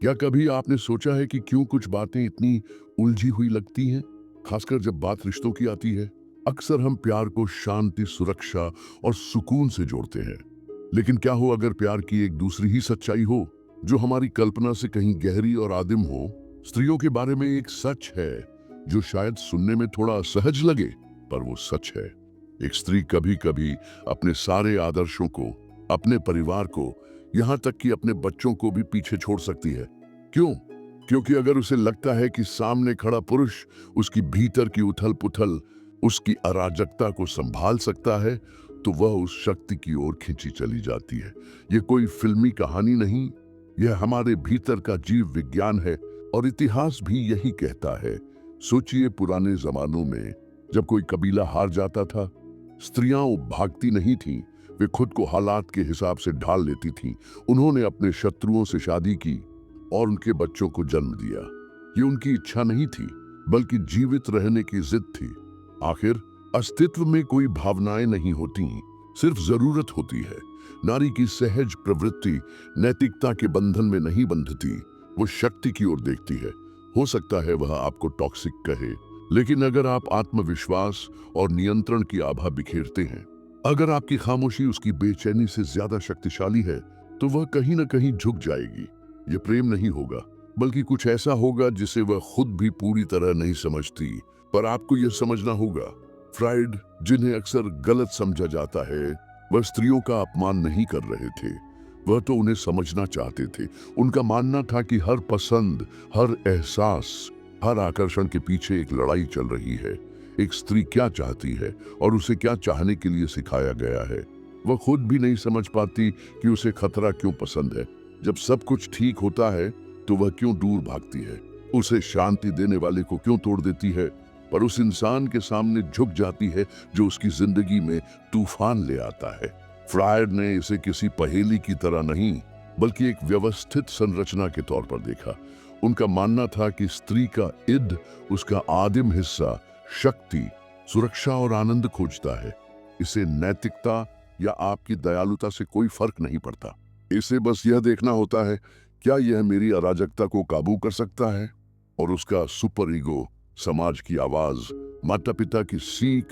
क्या कभी आपने सोचा है कि क्यों कुछ बातें इतनी उलझी हुई लगती हैं, खासकर जब बात रिश्तों की आती है? अक्सर हम प्यार को शांति, सुरक्षा और सुकून से जोड़ते हैं। लेकिन क्या हो अगर प्यार की एक दूसरी ही सच्चाई हो, जो हमारी कल्पना से कहीं गहरी और आदिम हो? स्त्रियों के बारे में एक सच है, जो शायद सुनने में थोड़ा असहज लगे, पर वो सच है। एक स्त्री कभी कभी अपने सारे आदर्शों को, अपने परिवार को, यहाँ तक कि अपने बच्चों को भी पीछे छोड़ सकती है। क्यों? क्योंकि अगर उसे लगता है कि सामने खड़ा पुरुष उसकी भीतर की उथल पुथल, उसकी अराजकता को संभाल सकता है, तो वह उस शक्ति की ओर खींची चली जाती है। यह कोई फिल्मी कहानी नहीं, यह हमारे भीतर का जीव विज्ञान है, और इतिहास भी यही कहता है। सोचिए, पुराने जमानों में जब कोई कबीला हार जाता था, स्त्रियां भागती नहीं थीं, वे खुद को हालात के हिसाब से ढाल लेती थीं। उन्होंने अपने शत्रुओं से शादी की और उनके बच्चों को जन्म दिया। ये उनकी इच्छा नहीं थी, बल्कि जीवित रहने की जिद थी। आखिर अस्तित्व में कोई भावनाएं नहीं होती, सिर्फ जरूरत होती है। नारी की सहज प्रवृत्ति नैतिकता के बंधन में नहीं बंधती, वो शक्ति की ओर देखती है। हो सकता है वह आपको टॉक्सिक कहे, लेकिन अगर आप आत्मविश्वास और नियंत्रण की आभा बिखेरते हैं, अगर आपकी खामोशी उसकी बेचैनी से ज्यादा शक्तिशाली है, तो वह कहीं ना कहीं झुक जाएगी। ये प्रेम नहीं होगा, बल्कि कुछ ऐसा होगा जिसे वह खुद भी पूरी तरह नहीं समझती। पर आपको यह समझना होगा, फ्राइड, जिन्हें अक्सर गलत समझा जाता है, वह स्त्रियों का अपमान नहीं कर रहे थे। वह तो उन्हें समझना चाहते थे। उनका मानना था कि हर पसंद, हर एहसास, हर आकर्षण के पीछे एक लड़ाई चल रही है। एक स्त्री क्या चाहती है और उसे क्या चाहने के लिए सिखाया गया है। वह खुद भी नहीं समझ पाती कि उसे खतरा क्यों पसंद है। जब सब कुछ ठीक होता है तो वह क्यों दूर भागती है, उसे शांति देने वाले को क्यों तोड़ देती है, पर उस इंसान के सामने झुक जाती है जो उसकी जिंदगी में तूफान ले आता है। फ्रायड ने इसे किसी पहेली की तरह नहीं, बल्कि एक व्यवस्थित संरचना के तौर पर देखा। उनका मानना था कि स्त्री का इद, उसका आदिम हिस्सा, शक्ति, सुरक्षा और आनंद खोजता है। इसे नैतिकता या आपकी दयालुता से कोई फर्क नहीं पड़ता। इसे बस यह देखना होता है, क्या यह मेरी अराजकता को काबू कर सकता है? और उसका सुपर ईगो, समाज की आवाज, माता पिता की सीख,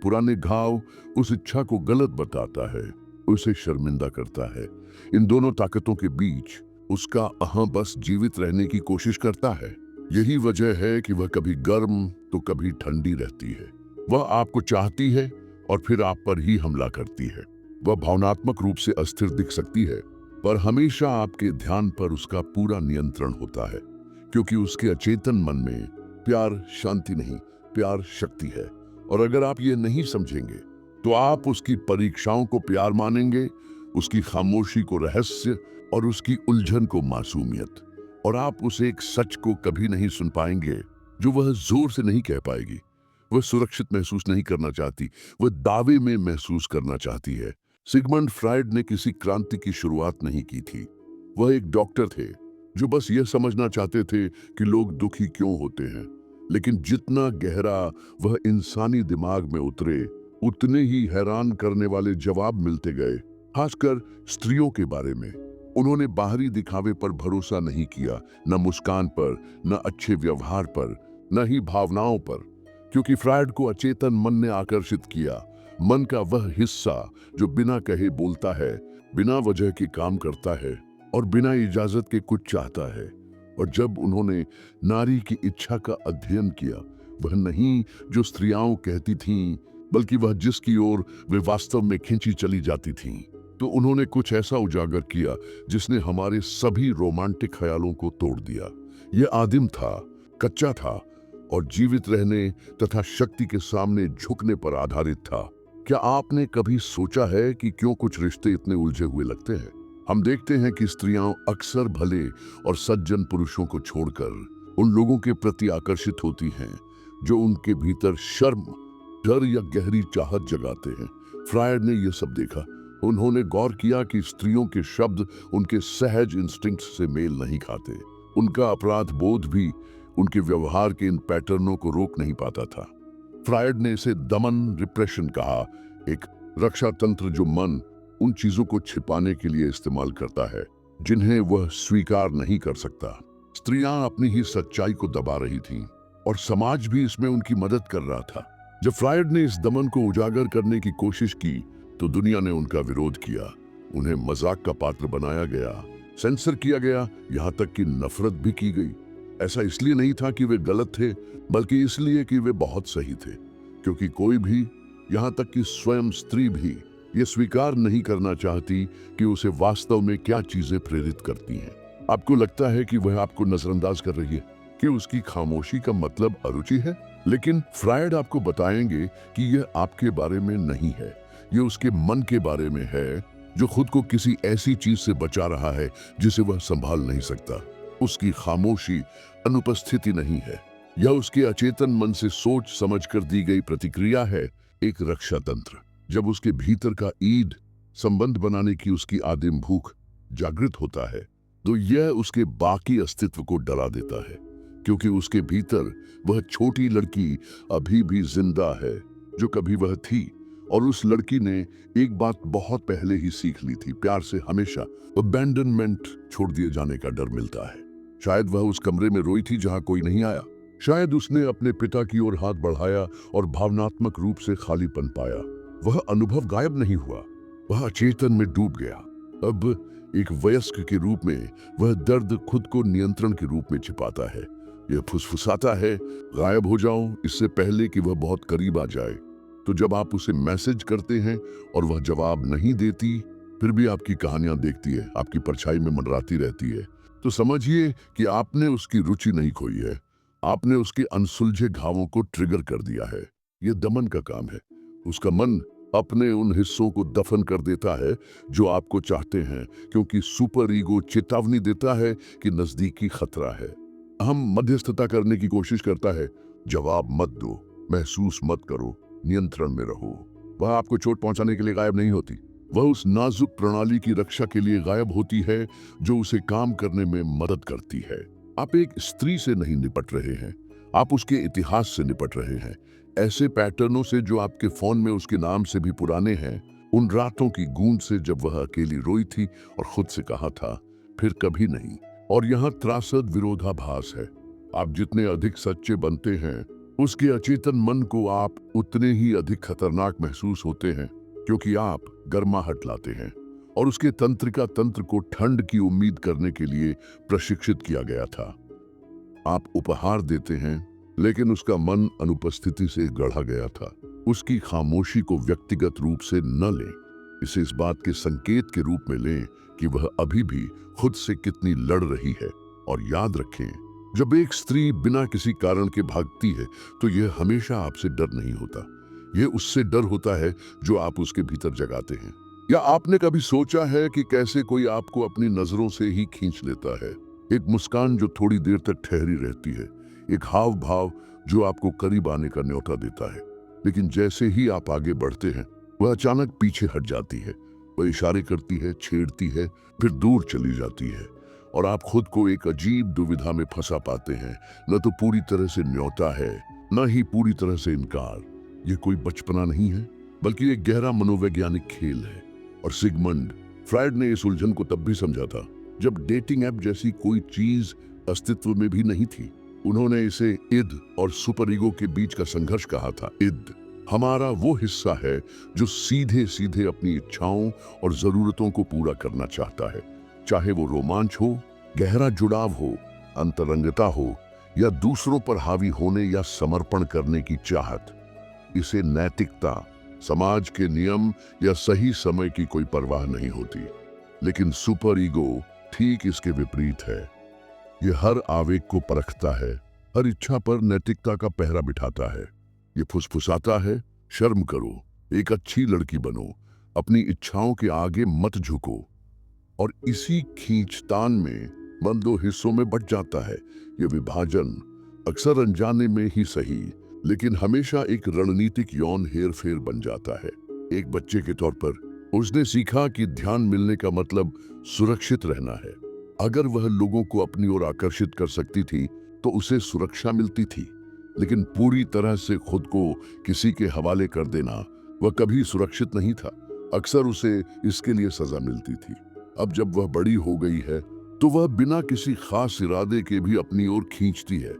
पुराने घाव, उस इच्छा को गलत बताता है, उसे शर्मिंदा करता है। इन दोनों ताकतों के बीच उसका अहं बस जीवित रहने की कोशिश करता है। यही वजह है कि वह कभी गर्म तो कभी ठंडी रहती है। वह आपको चाहती है और फिर आप पर ही हमला करती है। वह भावनात्मक रूप से अस्थिर दिख सकती है, पर हमेशा आपके ध्यान पर उसका पूरा नियंत्रण होता है, क्योंकि उसके अचेतन मन में प्यार शांति नहीं, प्यार शक्ति है। और अगर आप ये नहीं समझेंगे, तो आप उसकी परीक्षाओं को प्यार मानेंगे, उसकी खामोशी को रहस्य और उसकी उलझन को मासूमियत। और आप उसे एक सच को कभी नहीं सुन पाएंगे जो वह जोर से नहीं कह पाएगी। वह सुरक्षित महसूस नहीं करना चाहती, वह दावे में महसूस करना चाहती है। सिगमंड फ्रायड ने किसी क्रांति की शुरुआत नहीं की थी। वह एक डॉक्टर थे जो बस यह समझना चाहते थे कि लोग दुखी क्यों होते हैं। लेकिन जितना गहरा वह इंसानी दिमाग में उतरे, उतने ही हैरान करने वाले जवाब मिलते गए, खासकर स्त्रियों के बारे में। उन्होंने बाहरी दिखावे पर भरोसा नहीं किया, न मुस्कान पर, न अच्छे व्यवहार पर, न ही भावनाओं पर, क्योंकि फ्रायड को अचेतन मन ने आकर्षित किया। मन का वह हिस्सा जो बिना कहे बोलता है, बिना वजह के काम करता है और बिना इजाजत के कुछ चाहता है। और जब उन्होंने नारी की इच्छा का अध्ययन किया, वह नहीं जो स्त्रियां कहती थीं, बल्कि वह जिसकी ओर वे वास्तव में खींची चली जाती थीं, तो उन्होंने कुछ ऐसा उजागर किया जिसने हमारे सभी रोमांटिक ख्यालों को तोड़ दिया। यह आदिम था, कच्चा था और जीवित रहने तथा शक्ति के सामने झुकने पर आधारित था। क्या आपने कभी सोचा है कि क्यों कुछ रिश्ते इतने उलझे हुए लगते हैं? हम देखते हैं कि स्त्रियां अक्सर भले और सज्जन पुरुषों को छोड़कर उन लोगों के प्रति आकर्षित होती हैं जो उनके भीतर शर्म, डर या गहरी चाहत जगाते हैं। फ्रायड ने यह सब देखा। उन्होंने गौर किया कि स्त्रियों के शब्द उनके सहज इंस्टिंक्ट्स से मेल नहीं खाते। उनका अपराध बोध भी उनके व्यवहार के इन पैटर्नों को रोक नहीं पाता था। फ्रायड ने इसे दमन, रिप्रेशन कहा, एक रक्षा तंत्र जो मन उन चीजों को छिपाने के लिए इस्तेमाल करता है जिन्हें वह स्वीकार नहीं कर सकता। स्त्रियां अपनी ही सच्चाई को दबा रही थीं और समाज भी इसमें उनकी मदद कर रहा था। जब फ्रायड ने इस दमन को उजागर करने की कोशिश की तो दुनिया ने उनका विरोध किया। उन्हें मजाक का पात्र बनाया गया, सेंसर किया गया, यहाँ तक कि नफरत भी की गई। ऐसा इसलिए नहीं था कि वे गलत थे, बल्कि इसलिए कि वे बहुत सही थे। क्योंकि कोई भी, यहाँ तक कि स्वयं स्त्री भी, ये स्वीकार नहीं करना चाहती कि उसे वास्तव में क्या चीजें प्रेरित करती हैं। आपको लगता है कि वह आपको नजरअंदाज कर रही है, कि उसकी खामोशी का मतलब अरुचि है, लेकिन फ्रायड आपको बताएंगे कि यह आपके बारे में नहीं है, ये उसके मन के बारे में है, जो खुद को किसी ऐसी चीज से बचा रहा है जिसे वह संभाल नहीं सकता। उसकी खामोशी अनुपस्थिति नहीं है, यह उसके अचेतन मन से सोच समझ कर दी गई प्रतिक्रिया है, एक रक्षा तंत्र। जब उसके भीतर का ईड, संबंध बनाने की उसकी आदिम भूख जागृत होता है, तो यह उसके बाकी अस्तित्व को डरा देता है, क्योंकि उसके भीतर वह छोटी लड़की अभी भी जिंदा है जो कभी वह थी। और उस लड़की ने एक बात बहुत पहले ही सीख ली थी, प्यार से हमेशा अबैंडनमेंट, छोड़ दिए जाने का डर मिलता है। शायद वह उस कमरे में रोई थी जहां कोई नहीं आया। शायद उसने अपने पिता की ओर हाथ बढ़ाया और भावनात्मक रूप से खालीपन पाया। वह अनुभव गायब नहीं हुआ, वह अचेतन में डूब गया। अब एक वयस्क के रूप में वह दर्द खुद को नियंत्रण के रूप में छिपाता है। यह फुसफुसाता है, गायब हो जाओ इससे पहले कि वह बहुत करीब आ जाए। तो जब आप उसे मैसेज करते हैं और वह जवाब नहीं देती, फिर भी आपकी कहानियां देखती है, आपकी परछाई में मंडराती रहती है, तो समझिए कि आपने उसकी रुचि नहीं खोई है, आपने उसके अनसुलझे घावों को ट्रिगर कर दिया है। यह दमन का काम है। उसका मन अपने उन हिस्सों को दफन कर देता है जो आपको चाहते हैं, क्योंकि सुपर ईगो चेतावनी देता है कि नजदीकी खतरा है। हम मध्यस्थता करने की कोशिश करता है, जवाब मत दो, महसूस मत करो, नियंत्रण में रहो। वह आपको चोट पहुंचाने के लिए गायब नहीं होती, वह उस नाजुक प्रणाली की रक्षा के लिए गायब होती है जो उसे काम करने में मदद करती है। आप एक स्त्री से नहीं निपट रहे हैं, आप उसके इतिहास से निपट रहे हैं, ऐसे पैटर्नों से जो आपके फोन में उसके नाम से भी पुराने हैं, उन रातों की गूंज से जब वह अकेली रोई थी और खुद से कहा था, फिर कभी नहीं। और यहाँ त्रासद विरोधाभास है। आप जितने अधिक सच्चे बनते हैं, उसके अचेतन मन को आप उतने ही अधिक खतरनाक महसूस होते हैं, क्योंकि आप गर्माहट लाते हैं और उसके तंत्रिका तंत्र को ठंड की उम्मीद करने के लिए प्रशिक्षित किया गया था। आप उपहार देते हैं, लेकिन उसका मन अनुपस्थिति से गढ़ा गया था। उसकी खामोशी को व्यक्तिगत रूप से न लें, इसे इस बात के संकेत के रूप में लें कि वह अभी भी खुद से कितनी लड़ रही है। और याद रखें, जब एक स्त्री बिना किसी कारण के भागती है, तो यह हमेशा आपसे डर नहीं होता, यह उससे डर होता है जो आप उसके भीतर जगाते हैं। या आपने कभी सोचा है कि कैसे कोई आपको अपनी नजरों से ही खींच लेता है? एक मुस्कान जो थोड़ी देर तक ठहरी रहती है, एक हाव भाव जो आपको करीब आने का न्योता देता है, लेकिन जैसे ही आप आगे बढ़ते हैं, वह अचानक पीछे हट जाती है। वह इशारे करती है, छेड़ती है, फिर दूर चली जाती है और आप खुद को एक अजीब दुविधा में फंसा पाते हैं। न तो पूरी तरह से न्योता है, न ही पूरी तरह से इनकार। यह कोई बचपना नहीं है, बल्कि एक गहरा मनोवैज्ञानिक खेल है। और सिगमंड फ्रायड ने इस उलझन को तब भी समझा था जब डेटिंग ऐप जैसी कोई चीज अस्तित्व में भी नहीं थी। उन्होंने इसे इद और सुपर ईगो के बीच का संघर्ष कहा था। इद हमारा वो हिस्सा है जो सीधे सीधे अपनी इच्छाओं और जरूरतों को पूरा करना चाहता है, चाहे वो रोमांच हो, गहरा जुड़ाव हो, अंतरंगता हो, या दूसरों पर हावी होने या समर्पण करने की चाहत। इसे नैतिकता, समाज के नियम या सही समय की कोई परवाह नहीं होती। लेकिन सुपर ईगो ठीक इसके विपरीत है। यह हर आवेग को परखता है, हर इच्छा पर नैतिकता का पहरा बिठाता है। ये फुसफुसाता है, शर्म करो, एक अच्छी लड़की बनो, अपनी इच्छाओं के आगे मत झुको। और इसी खींचतान में मन दो हिस्सों में बंट जाता है। यह विभाजन अक्सर अनजाने में ही सही, लेकिन हमेशा एक रणनीतिक यौन हेरफेर बन जाता है। एक बच्चे के तौर पर उसने सीखा कि ध्यान मिलने का मतलब सुरक्षित रहना है। अगर वह लोगों को अपनी ओर आकर्षित कर सकती थी तो उसे सुरक्षा मिलती थी, लेकिन पूरी तरह से खुद को किसी के हवाले कर देना वह कभी सुरक्षित नहीं था। अक्सर उसे इसके लिए सजा मिलती थी। अब जब वह बड़ी हो गई है तो वह बिना किसी खास इरादे के भी अपनी ओर खींचती है।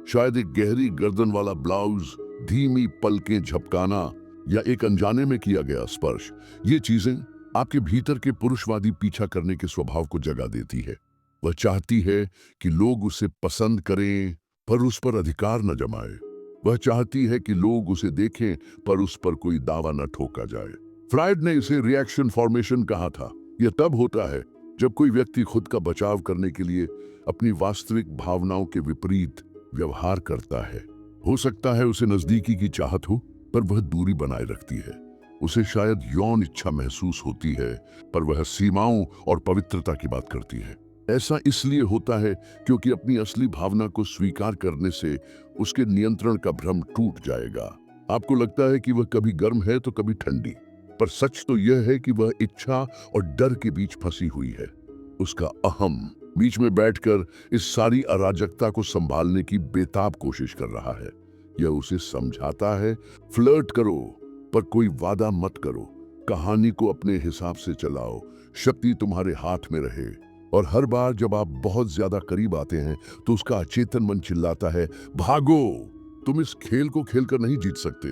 शायद एक गहरी गर्दन वाला ब्लाउज, धीमी पलकें झपकाना या एक अनजाने में किया गया स्पर्श, ये चीजें आपके भीतर के पुरुषवादी पीछा करने के स्वभाव को जगा देती है। वह चाहती है कि लोग उसे पसंद करें पर उस पर अधिकार न जमाए। वह चाहती है कि लोग उसे देखें पर उस पर कोई दावा न ठोका जाए। फ्रायड ने इसे रिएक्शन फॉर्मेशन कहा था। यह तब होता है जब कोई व्यक्ति खुद का बचाव करने के लिए अपनी वास्तविक भावनाओं के विपरीत व्यवहार करता है। हो सकता है उसे नजदीकी की चाहत हो पर वह दूरी बनाए रखती है। उसे शायद यौन इच्छा महसूस होती है पर वह सीमाओं और पवित्रता की बात करती है। ऐसा इसलिए होता है क्योंकि अपनी असली भावना को स्वीकार करने से उसके नियंत्रण का भ्रम टूट जाएगा। आपको लगता है कि वह कभी गर्म है तो कभी ठंडी, पर सच तो यह है कि वह इच्छा और डर के बीच फंसी हुई है। उसका अहम बीच में बैठकर इस सारी अराजकता को संभालने की बेताब कोशिश कर रहा है। यह उसे समझाता है, फ्लर्ट करो पर कोई वादा मत करो, कहानी को अपने हिसाब से चलाओ, शक्ति तुम्हारे हाथ में रहे। और हर बार जब आप बहुत ज्यादा करीब आते हैं तो उसका अचेतन मन चिल्लाता है, भागो, तुम इस खेल को खेलकर नहीं जीत सकते।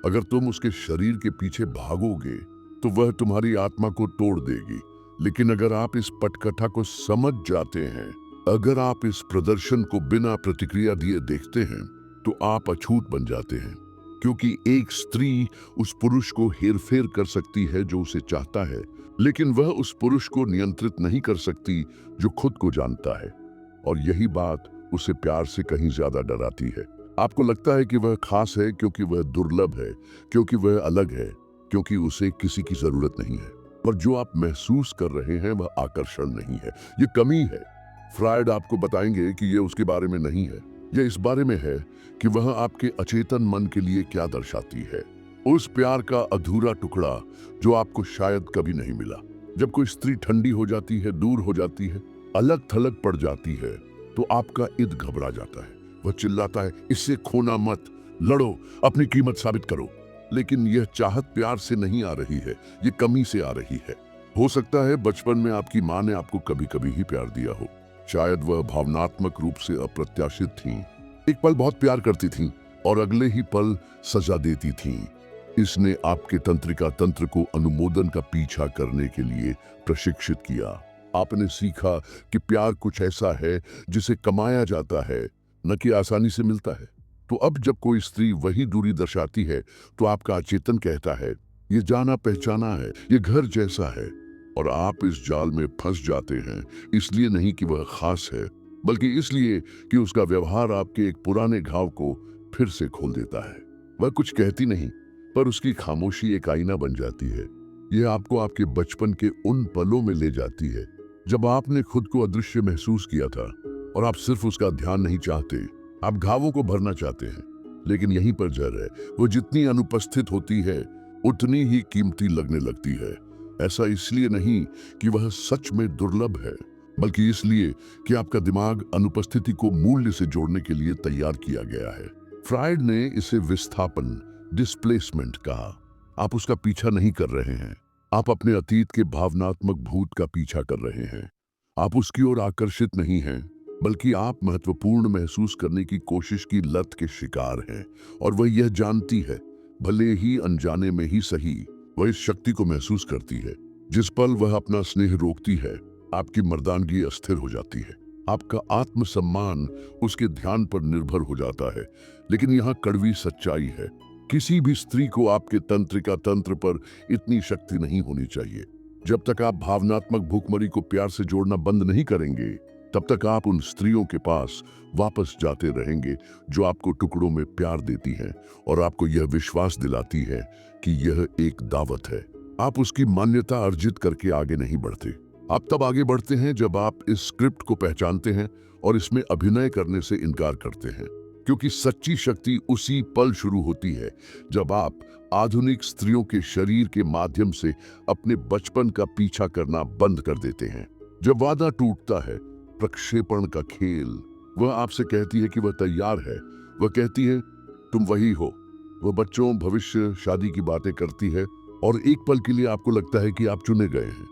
अगर तुम उसके शरीर के पीछे भागोगे तो वह तुम्हारी आत्मा को तोड़ देगी। लेकिन अगर आप इस पटकथा को समझ जाते हैं, अगर आप इस प्रदर्शन को बिना प्रतिक्रिया दिए देखते हैं, तो आप अछूत बन जाते हैं। क्योंकि एक स्त्री उस पुरुष को हेरफेर कर सकती है जो उसे चाहता है, लेकिन वह उस पुरुष को नियंत्रित नहीं कर सकती जो खुद को जानता है। और यही बात उसे प्यार से कहीं ज्यादा डराती है। आपको लगता है कि वह खास है क्योंकि वह दुर्लभ है, क्योंकि वह अलग है, क्योंकि उसे किसी की जरूरत नहीं है। पर जो आप महसूस कर रहे हैं वह आकर्षण नहीं है, ये कमी है। फ्रायड आपको बताएंगे कि यह उसके बारे में नहीं है, यह इस बारे में है कि वह आपके अचेतन मन के लिए क्या दर्शाती है। उस प्यार का अधूरा टुकड़ा जो आपको शायद कभी नहीं मिला। जब कोई स्त्री ठंडी हो जाती है, दूर हो जाती है, अलग थलग पड़ जाती है, तो आपका ईद घबरा जाता है। वह चिल्लाता है, इससे खोना मत, लड़ो, अपनी कीमत साबित करो। लेकिन यह चाहत प्यार से नहीं आ रही है, ये कमी से आ रही है। हो सकता है बचपन में आपकी माँ ने आपको कभी कभी ही प्यार दिया हो। शायद वह भावनात्मक रूप से अप्रत्याशित थीं। एक पल बहुत प्यार करती थीं और अगले ही पल सजा देती थीं। इसने आपके तंत्रिका तंत्र को अनुमोदन का पीछा करने के लिए प्रशिक्षित किया। आपने सीखा कि प्यार कुछ ऐसा है जिसे कमाया जाता है, न कि आसानी से मिलता है। तो अब जब कोई स्त्री वही दूरी दर्शाती है तो आपका अचेतन कहता है, ये जाना पहचाना है, ये घर जैसा है। और आप इस जाल में फंस जाते हैं, इसलिए नहीं कि वह खास है, बल्कि इसलिए कि उसका व्यवहार आपके एक पुराने घाव को फिर से खोल देता है। वह कुछ कहती नहीं, पर उसकी खामोशी एक आईना बन जाती है। यह आपको आपके बचपन के उन पलों में ले जाती है जब आपने खुद को अदृश्य महसूस किया था और आप सिर्फ उसका ध्यान नहीं चाहते, आप घावों को भरना चाहते हैं। लेकिन यहीं पर जर है, वो जितनी अनुपस्थित होती है उतनी ही कीमती लगने लगती है। ऐसा इसलिए नहीं कि वह सच में दुर्लभ है, बल्कि इसलिए कि आपका दिमाग अनुपस्थिति को मूल्य से जोड़ने के लिए तैयार किया गया है। फ्रायड ने इसे विस्थापन, डिस्प्लेसमेंट कहा। आप उसका पीछा नहीं कर रहे हैं, आप अपने अतीत के भावनात्मक भूत का पीछा कर रहे हैं। आप उसकी ओर आकर्षित नहीं हैं, बल्कि आप महत्वपूर्ण महसूस करने की कोशिश की लत के शिकार हैं। और वह यह जानती है, भले ही अनजाने में ही सही, वह इस शक्ति को महसूस करती है। जिस पल वह अपना स्नेह रोकती है, आपकी मर्दानगी अस्थिर हो जाती है। आपका आत्मसम्मान उसके ध्यान पर निर्भर हो जाता है। लेकिन यहाँ कड़वी सच्चाई है, किसी भी स्त्री को आपके तंत्रिका तंत्र पर इतनी शक्ति नहीं होनी चाहिए। जब तक आप भावनात्मक भूखमरी को प्यार से जोड़ना बंद नहीं करेंगे, तब तक आप उन स्त्रियों के पास वापस जाते रहेंगे जो आपको टुकड़ों में प्यार देती हैं और आपको यह विश्वास दिलाती है कि यह एक दावत है। आप उसकी मान्यता अर्जित करके आगे नहीं बढ़ते। आप तब आगे बढ़ते हैं जब आप इस स्क्रिप्ट को पहचानते हैं और इसमें अभिनय करने से इनकार करते हैं। क्योंकि सच्ची शक्ति उसी पल शुरू होती है जब आप आधुनिक स्त्रियों के शरीर के माध्यम से अपने बचपन का पीछा करना बंद कर देते हैं। जब वादा टूटता है, प्रक्षेपण का खेल, वह आपसे कहती है कि वह तैयार है। वह कहती है, तुम वही हो। वह बच्चों, भविष्य, शादी की बातें करती है और एक पल के लिए आपको लगता है कि आप चुने गए हैं।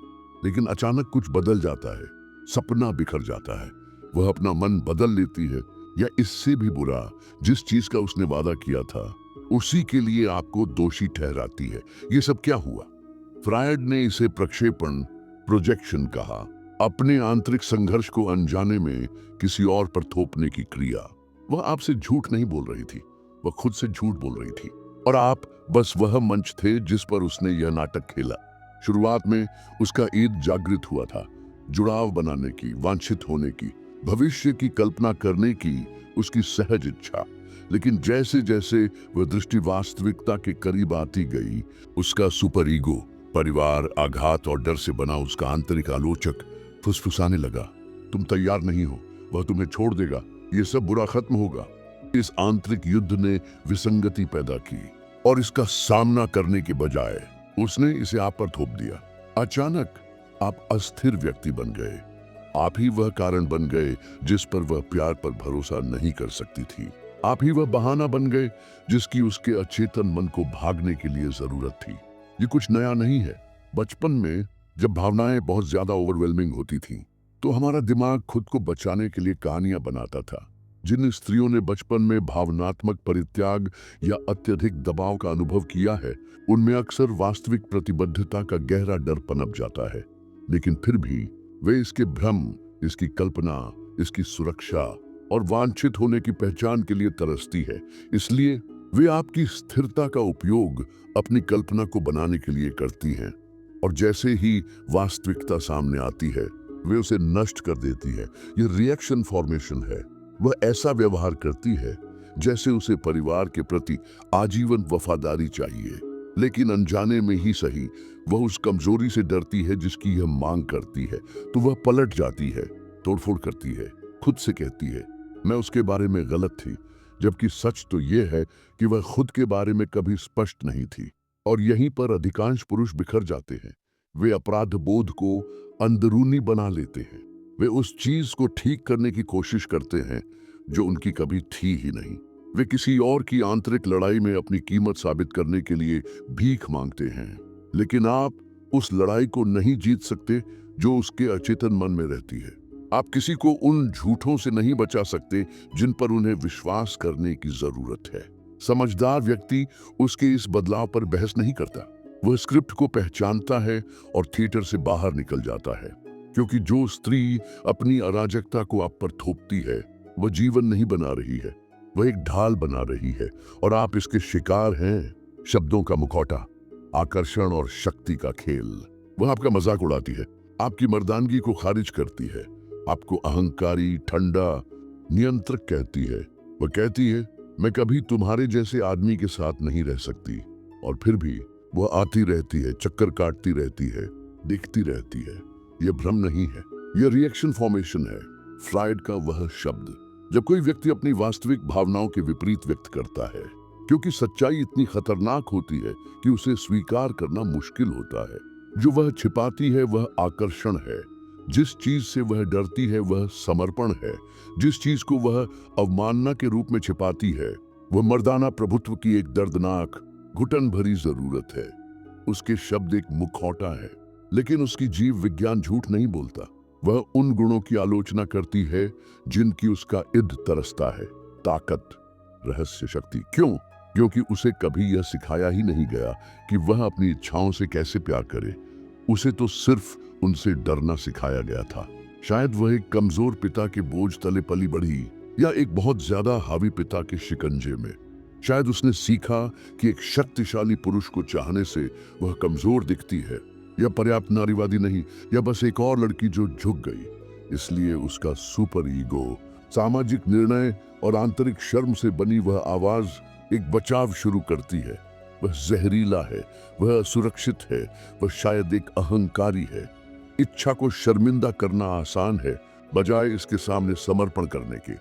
लेकिन अचानक कुछ बदल जाता है, सपना बिखर जाता है, वह अपना मन बदल लेती है, या इससे भी बुरा, जिस चीज का उसने वादा किया था उसी के लिए आपको दोषी ठहराती है। ये सब क्या हुआ? फ्रायड ने इसे प्रक्षेपण, प्रोजेक्शन कहा। अपने आंतरिक संघर्ष को अनजाने में किसी और पर थोपने की क्रिया। वह आपसे झूठ नहीं बोल रही थी, वह खुद से झूठ बोल रही थी, और आप बस वह मंच थे जिस पर उसने यह नाटक खेला। शुरुआत में उसका ईद जागृत हुआ था, जुड़ाव बनाने की, वांछित होने की, भविष्य की कल्पना करने की उसकी सहज इच्छा। लेकिन जैसे जैसे वह दृष्टि वास्तविकता के करीब आती गई, उसका सुपर ईगो, परिवार, आघात और डर से बना उसका आंतरिक आलोचक फुसफुसाने लगा, तुम तैयार नहीं हो, वह तुम्हें छोड़ देगा, ये सब बुरा खत्म होगा। इस आंतरिक युद्ध ने विसंगति पैदा की, और इसका सामना करने के बजाय उसने इसे आप पर थोप दिया। अचानक आप अस्थिर व्यक्ति बन गए। आप ही वह कारण बन गए जिस पर वह प्यार पर भरोसा नहीं कर सकती थी। आप ही वह बहाना बन गए जिसकी उसके अचेतन मन को भागने के लिए जरूरत थी। ये कुछ नया नहीं है। बचपन में जब भावनाएं बहुत ज्यादा ओवरवेलमिंग होती थीं, तो हमारा दिमाग खुद को बचाने के लिए कहानियां बनाता था। जिन स्त्रियों ने बचपन में भावनात्मक परित्याग या अत्यधिक दबाव का अनुभव किया है, उनमें अक्सर वास्तविक प्रतिबद्धता का गहरा डर पनप जाता है। लेकिन फिर भी वे इसके भ्रम, इसकी कल्पना, इसकी सुरक्षा और वांछित होने की पहचान के लिए तरसती है। इसलिए वे आपकी स्थिरता का उपयोग अपनी कल्पना को बनाने के लिए करती हैं, और जैसे ही वास्तविकता सामने आती है, वे उसे नष्ट कर देती है। ये रिएक्शन फॉर्मेशन है। वह ऐसा व्यवहार करती है जैसे उसे परिवार के प्रति आजीवन वफादारी चाहिए, लेकिन अनजाने में ही सही वह उस कमजोरी से डरती है जिसकी यह मांग करती है। तो वह पलट जाती है, तोड़फोड़ करती है, खुद से कहती है, मैं उसके बारे में गलत थी, जबकि सच तो यह है कि वह खुद के बारे में कभी स्पष्ट नहीं थी। और यहीं पर अधिकांश पुरुष बिखर जाते हैं। वे अपराध बोध को अंदरूनी बना लेते हैं। वे उस चीज को ठीक करने की कोशिश करते हैं जो उनकी कभी थी ही नहीं। वे किसी और की आंतरिक लड़ाई में अपनी कीमत साबित करने के लिए भीख मांगते हैं। लेकिन आप उस लड़ाई को नहीं जीत सकते जो उसके अचेतन मन में रहती है। आप किसी को उन झूठों से नहीं बचा सकते जिन पर उन्हें विश्वास करने की जरूरत है। समझदार व्यक्ति उसके इस बदलाव पर बहस नहीं करता। वह स्क्रिप्ट को पहचानता है और थिएटर से बाहर निकल जाता है, क्योंकि जो स्त्री अपनी अराजकता को आप पर थोपती है, वह जीवन नहीं बना रही है, वह एक ढाल बना रही है, और आप इसके शिकार हैं। शब्दों का मुखौटा, आकर्षण और शक्ति का खेल। वह आपका मजाक उड़ाती है, आपकी मर्दानगी को खारिज करती है, आपको अहंकारी, ठंडा, नियंत्रक कहती है। वह कहती है, मैं कभी तुम्हारे जैसे आदमी के साथ नहीं रह सकती, और फिर भी वह आती रहती है, चक्कर काटती रहती है, दिखती रहती है। यह भ्रम नहीं है, यह रिएक्शन फॉर्मेशन है। फ्रायड का वह शब्द जब कोई व्यक्ति अपनी वास्तविक भावनाओं के विपरीत व्यक्त करता है, क्योंकि सच्चाई इतनी खतरनाक होती है कि उसे स्वीकार करना मुश्किल होता है। जो वह छिपाती है वह आकर्षण है, जिस चीज से वह डरती है वह समर्पण है, जिस चीज को वह अवमानना के रूप में छिपाती है वह मर्दाना प्रभुत्व की एक दर्दनाक, घुटन भरी जरूरत है। उसके शब्द एक मुखौटा है, लेकिन उसकी जीव विज्ञान झूठ नहीं बोलता। वह उन गुणों की आलोचना करती है जिनकी उसका इद तरसता है, ताकत, रहस्य, शक्ति। क्यों? क्योंकि उसे कभी यह सिखाया ही नहीं गया कि वह अपनी इच्छाओं से कैसे प्यार करे। उसे तो सिर्फ उनसे डरना सिखाया गया था। शायद वह एक कमजोर पिता के बोझ तले पली बढ़ी, या एक बहुत ज्यादा हावी पिता के शिकंजे में। शायद उसने सीखा कि एक शक्तिशाली पुरुष को चाहने से वह कमजोर दिखती है, या पर्याप्त नारीवादी नहीं, या बस एक और लड़की जो झुक गई। इसलिए उसका सुपर ईगो, सामाजिक निर्णय और आंतरिक शर्म से बनी वह आवाज एक बचाव शुरू करती है। वह जहरीला है, वह असुरक्षित है, वह शायद एक अहंकारी है। इच्छा को शर्मिंदा करना आसान है, बजाय इसके सामने समर्पण करने के।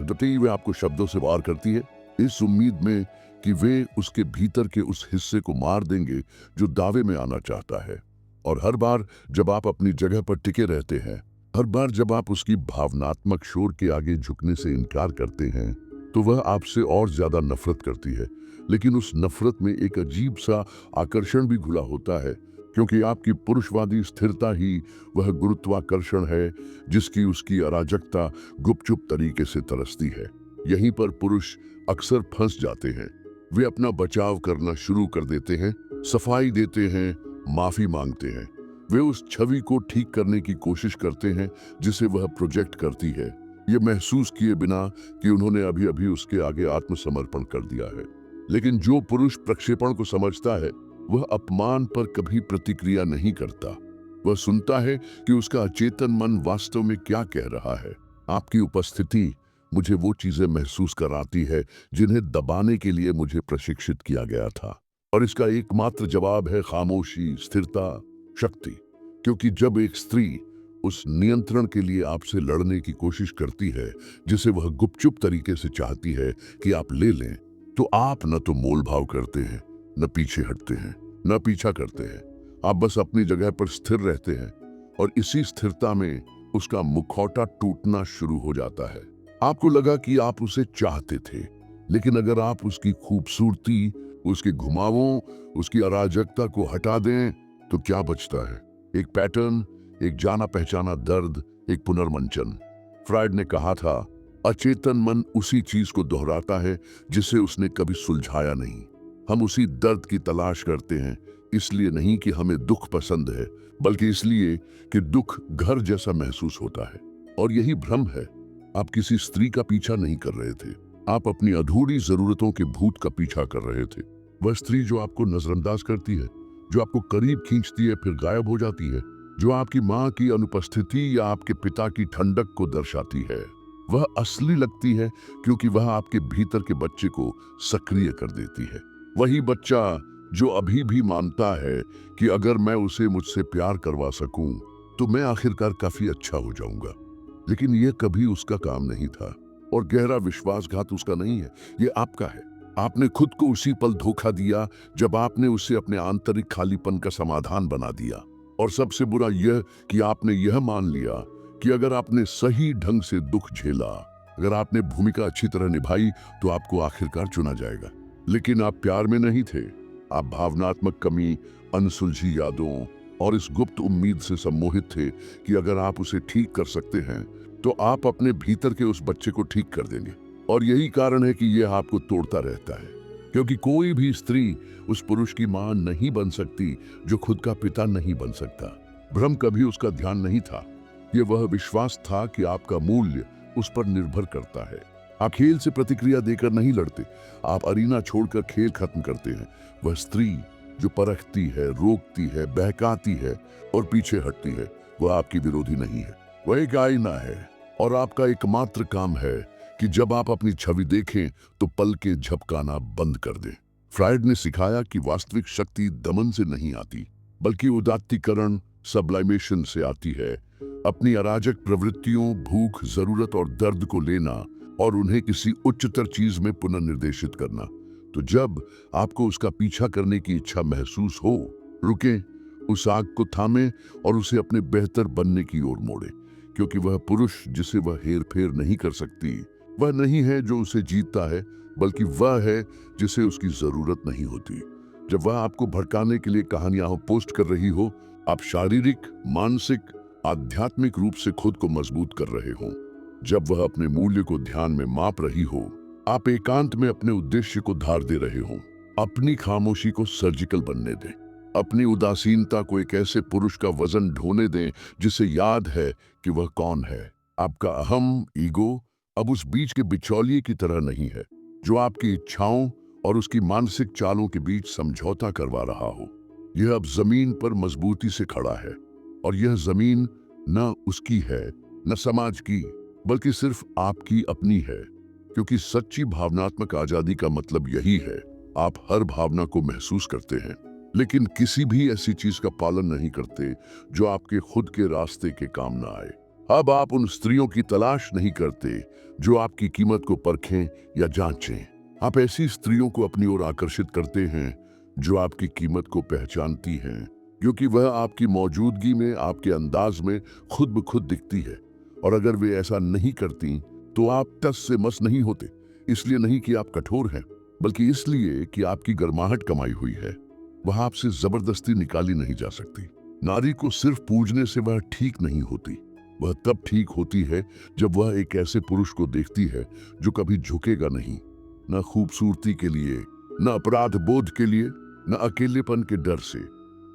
तभी वह आपको शब्दों से वार करती है, इस उम्मीद में कि वे उसके भीतर के उस हिस्से को मार देंगे जो दावे में आना चाहता है। और हर बार जब आप अपनी जगह पर टिके रहते हैं, हर बार जब आप उसकी भावनात्मक शोर के आगे झुकने से इनकार करते हैं, तो वह आपसे और ज्यादा नफरत करती है। लेकिन उस नफरत में एक अजीब सा आकर्षण भी घुला होता है, क्योंकि आपकी पुरुषवादी स्थिरता ही वह गुरुत्वाकर्षण है जिसकी उसकी अराजकता गुपचुप तरीके से तरसती है। यहीं पर पुरुष अक्सर फंस जाते हैं। वे अपना बचाव करना शुरू कर देते हैं, सफाई देते हैं, माफी मांगते हैं। वे उस छवि को ठीक करने की कोशिश करते हैं जिसे वह प्रोजेक्ट करती है, ये महसूस किए बिना कि उन्होंने अभी अभी उसके आगे आत्मसमर्पण कर दिया है। लेकिन जो पुरुष प्रक्षेपण को समझता है वह अपमान पर कभी प्रतिक्रिया नहीं करता। वह सुनता है कि उसका अचेतन मन वास्तव में क्या कह रहा है। आपकी उपस्थिति मुझे वो चीजें महसूस कराती है जिन्हें दबाने के लिए मुझे प्रशिक्षित किया गया था। और इसका एकमात्र जवाब है खामोशी, स्थिरता, शक्ति। क्योंकि जब एक स्त्री उस नियंत्रण के लिए आपसे लड़ने की कोशिश करती है जिसे वह गुपचुप तरीके से चाहती है कि आप ले लें, तो आप न तो मोल भाव करते हैं, न पीछे हटते हैं, न पीछा करते हैं। आप बस अपनी जगह पर स्थिर रहते हैं और इसी स्थिरता में उसका मुखौटा टूटना शुरू हो जाता है। आपको लगा कि आप उसे चाहते थे, लेकिन अगर आप उसकी खूबसूरती, उसके घुमावों, उसकी अराजकता को हटा दें तो क्या बचता है? एक पैटर्न, एक जाना पहचाना दर्द, एक पुनर्मंचन। फ्रायड ने कहा था, अचेतन मन उसी चीज को दोहराता है जिसे उसने कभी सुलझाया नहीं। हम उसी दर्द की तलाश करते हैं, इसलिए नहीं कि हमें दुख पसंद है, बल्कि इसलिए कि दुख घर जैसा महसूस होता है। और यही भ्रम है। आप किसी स्त्री का पीछा नहीं कर रहे थे, आप अपनी अधूरी जरूरतों के भूत का पीछा कर रहे थे। वह स्त्री जो आपको नजरअंदाज करती है, जो आपको करीब खींचती है फिर गायब हो जाती है, जो आपकी माँ की अनुपस्थिति या आपके पिता की ठंडक को दर्शाती है, वह असली लगती है क्योंकि वह आपके भीतर के बच्चे को सक्रिय कर देती है। वही बच्चा जो अभी भी मानता है कि अगर मैं उसे मुझसे प्यार करवा सकूं तो मैं आखिरकार काफी अच्छा हो जाऊंगा। लेकिन यह कभी उसका काम नहीं था और गहरा विश्वासघात उसका नहीं है, ये आपका है। आपने खुद को उसी पल धोखा दिया जब आपने उसे अपने आंतरिक खालीपन का समाधान बना दिया। और सबसे बुरा यह कि आपने यह मान लिया कि अगर आपने सही ढंग से दुख झेला, अगर आपने भूमिका अच्छी तरह निभाई तो आपको आखिरकार चुना जाएगा। लेकिन आप प्यार में नहीं थे, आप भावनात्मक कमी, अनसुलझी यादों और इस गुप्त उम्मीद से सम्मोहित थे कि अगर आप उसे ठीक कर सकते हैं तो आप अपने भीतर के उस बच्चे को ठीक कर देंगे। और यही कारण है कि यह आपको तोड़ता रहता है, क्योंकि कोई भी स्त्री उस पुरुष की मां नहीं बन सकती जो खुद का पिता नहीं बन सकता। भ्रम कभी उसका ध्यान नहीं था, यह वह विश्वास था कि आपका मूल्य उस पर निर्भर करता है। आप खेल से प्रतिक्रिया देकर नहीं लड़ते, आप अरीना छोड़कर खेल खत्म करते हैं। वह स्त्री जो परखती है, रोकती है, बहकाती है और पीछे हटती है, वह आपकी विरोधी नहीं है, वह एक आईना है। और आपका एकमात्र काम है कि जब आप अपनी छवि देखें तो पलकें झपकाना बंद कर दें। फ्रायड ने सिखाया कि वास्तविक शक्ति दमन से नहीं आती, बल्कि उदात्तीकरण, सब्लाइमेशन से आती है। अपनी अराजक प्रवृत्तियों, भूख, जरूरत और दर्द को लेना और उन्हें किसी उच्चतर चीज में पुनर्निर्देशित करना। तो जब आपको उसका पीछा करने की इच्छा महसूस हो, रुकें, उस आग को थामें और उसे अपने बेहतर बनने की ओर मोड़ें। क्योंकि वह पुरुष जिसे वह हेर फेर नहीं कर सकती, वह नहीं है जो उसे जीतता है, बल्कि वह है जिसे उसकी जरूरत नहीं होती। जब वह आपको भड़काने के लिए कहानियां पोस्ट कर रही हो, आप शारीरिक, मानसिक, आध्यात्मिक रूप से खुद को मजबूत कर रहे हो। जब वह अपने मूल्य को ध्यान में माप रही हो, आप एकांत में अपने उद्देश्य को धार दे रहे हो। अपनी खामोशी को सर्जिकल बनने दें, अपनी उदासीनता को एक ऐसे पुरुष का वजन ढोने दें जिसे याद है कि वह कौन है। आपका अहम, ईगो अब उस बीच के बिचौलिए की तरह नहीं है जो आपकी इच्छाओं और उसकी मानसिक चालों के बीच समझौता करवा रहा हो। यह अब जमीन पर मजबूती से खड़ा है और यह जमीन न उसकी है, न समाज की, बल्कि सिर्फ आपकी अपनी है। क्योंकि सच्ची भावनात्मक आजादी का मतलब यही है, आप हर भावना को महसूस करते हैं, लेकिन किसी भी ऐसी चीज का पालन नहीं करते जो आपके खुद के रास्ते के काम ना आए। अब आप उन स्त्रियों की तलाश नहीं करते जो आपकी कीमत को परखें या जांचें। आप ऐसी स्त्रियों को अपनी ओर आकर्षित करते हैं जो आपकी कीमत को पहचानती हैं, क्योंकि वह आपकी मौजूदगी में, आपके अंदाज में खुद ब खुद दिखती है। और अगर वे ऐसा नहीं करती तो आप टस से मस नहीं होते। इसलिए नहीं कि आप कठोर हैं, बल्कि इसलिए कि आपकी गर्माहट कमाई हुई है। वह आपसे जबरदस्ती निकाली नहीं जा सकती। नारी को सिर्फ पूजने से वह ठीक नहीं होती। वह तब ठीक होती है जब वह एक ऐसे पुरुष को देखती है जो कभी झुकेगा नहीं, न खूबसूरती के लिए, न अपराध बोध के लिए, न अकेलेपन के डर से।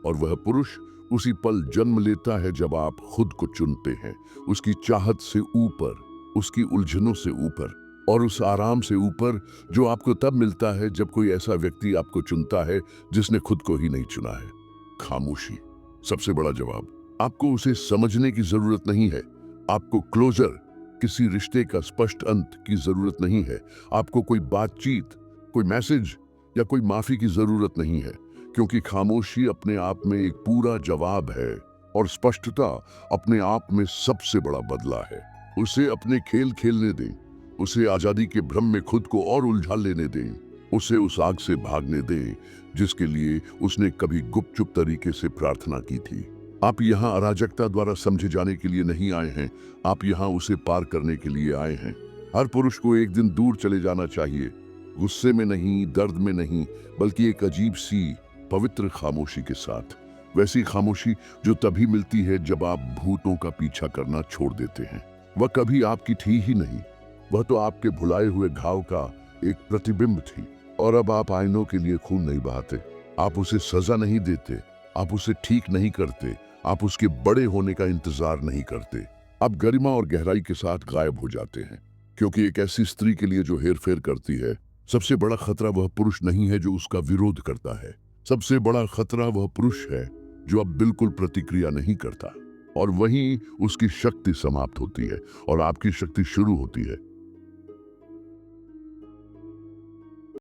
और वह पुरुष उसी पल जन्म लेता है जब आप खुद को चुनते हैं, उसकी चाहत से ऊपर, उसकी उलझनों से ऊपर और उस आराम से ऊपर जो आपको तब मिलता है जब कोई ऐसा व्यक्ति आपको चुनता है जिसने खुद को ही नहीं चुना है। खामोशी सबसे बड़ा जवाब। आपको उसे समझने की जरूरत नहीं है, आपको क्लोजर, किसी रिश्ते का स्पष्ट अंत की जरूरत नहीं है, आपको कोई बातचीत, कोई मैसेज या कोई माफी की जरूरत नहीं है, क्योंकि खामोशी अपने आप में एक पूरा जवाब है और स्पष्टता अपने आप में सबसे बड़ा बदला है। उसे अपने खेल खेलने दें, उसे आजादी के भ्रम में खुद को और उलझा लेने दें, उसे उस आग से भागने दें जिसके लिए उसने कभी गुपचुप तरीके से प्रार्थना की थी। आप यहाँ अराजकता द्वारा समझे जाने के लिए नहीं आए हैं, आप यहाँ उसे पार करने के लिए आए हैं। हर पुरुष को एक दिन दूर चले जाना चाहिए, गुस्से में नहीं, दर्द में नहीं, बल्कि एक अजीब सी पवित्र खामोशी के साथ। वैसी खामोशी जो तभी मिलती है जब आप भूतों का पीछा करना छोड़ देते हैं। वह कभी आपकी थी ही नहीं, वह तो आपके भुलाए हुए घाव का एक प्रतिबिंब थी। और अब आप आईनों के लिए खून नहीं बहाते, आप उसे सजा नहीं देते, आप उसे ठीक नहीं करते, आप उसके बड़े होने का इंतजार नहीं करते। आप गरिमा और गहराई के साथ गायब हो जाते हैं, क्योंकि एक ऐसी स्त्री के लिए जो हेरफेर करती है, सबसे बड़ा खतरा वह पुरुष नहीं है जो उसका विरोध करता है, सबसे बड़ा खतरा वह पुरुष है जो अब बिल्कुल प्रतिक्रिया नहीं करता। और वहीं उसकी शक्ति समाप्त होती है और आपकी शक्ति शुरू होती है।